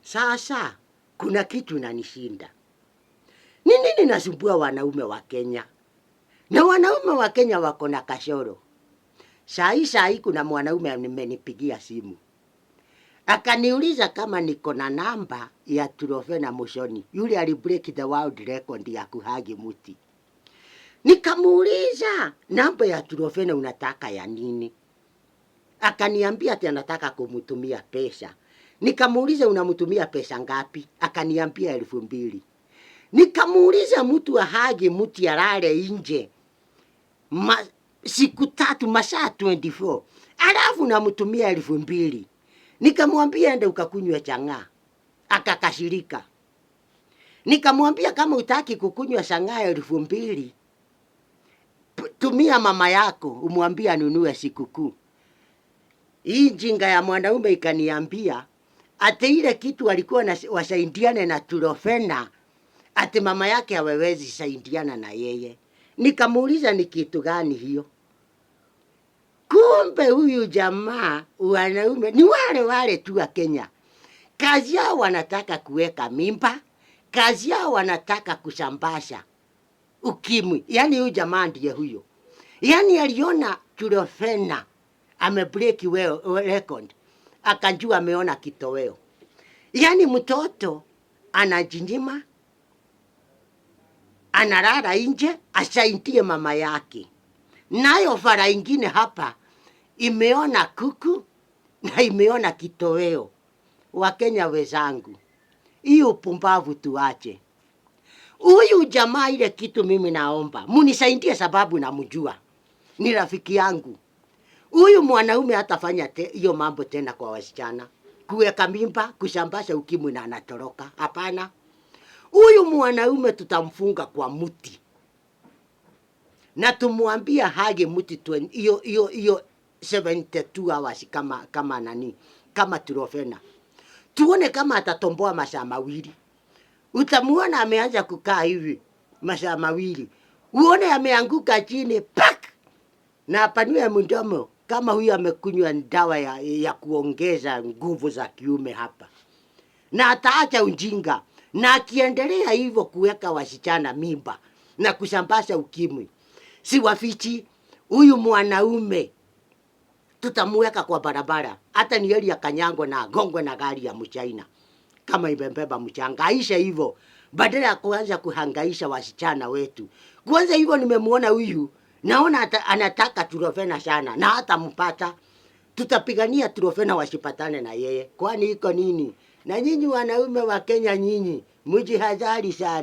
Sasa kuna kitu inanishinda. Ni nini nasumbua wanaume wa Kenya? Na wanaume wa Kenya wako na kasoro. Saa hii kuna mwanaume amenipigia simu. Akaniuliza kama niko na namba ya Trofena Muchoni. Yule alibreak the world record ya kuhagi muti. Nikamuuliza namba ya Trofena unataka ya nini? Akaniambia ati anataka kumutumia pesa. Nikamuuliza unamtumia pesa ngapi? Akaniambia 2,000. Nikamuuliza mtu ahagi muti alale nje siku 3 masaa 24. Alafu namtumia 2,000. Nikamwambia ende ukakunywe chang'aa. Akakashirika. Nikamwambia kama utaki kukunywa chang'aa 2,000, tumia mama yako umwambie anunue sikukuu. Hii jinga ya mwanaume ikaniambia ati ile kitu walikuwa wasaidiane na Trofena, ati mama yake hawezi saidiana na yeye. Nikamuuliza ni kitu gani hiyo? Kumbe huyu jamaa wanaume ni wale tu wa Kenya. Kazi yao wanataka kuweka mimba, kazi yao wanataka kusambasha ukimwi. Yaani huyu jamaa ndiye huyo. Yaani aliona Trofena amebreak record, akajua ameona kitoweo. Yaani mtoto anajinyima, analala nje asaidie mama yake. Nayo fara ingine hapa imeona kuku na imeona kitoweo. Wakenya wenzangu, hiyo upumbavu tuache. Huyu jamaa ile kitu mimi naomba munisaidie, sababu namjua. Ni rafiki yangu. Huyu mwanaume hatafanya hiyo mambo tena kwa wasichana. Kuweka mimba, kushambasha ukimwi na anatoroka. Hapana. Huyu mwanaume tutamfunga kwa muti. Na tumwambia hage muti hiyo 72 hours kama Trofena. Tuone kama atatomboa masaa mawili. Utamuona ameanza kukaa hivi masaa mawili. Uone ameanguka chini pak. Na apanue mdomo kama huyu amekunywa dawa ya kuongeza nguvu za kiume hapa. Na ataacha ujinga. Na akiendelea hivyo kuweka wasichana mimba na kusambasha ukimwi, si wafichi huyu mwanaume tutamuweka kwa barabara. Hata ni heri akanyangwe na gongwe na gari ya mchaina kama imebeba mchanga. Aisha hivyo badala ya kuanza kuhangaisha wasichana wetu. Kwanza hivyo nimemuona huyu, naona anataka Trofena sana na hata mpata. Tutapigania Trofena wasipatane na yeye. Kwani iko nini? Na nyinyi wanaume wa Kenya nyinyi mjihadhari sana.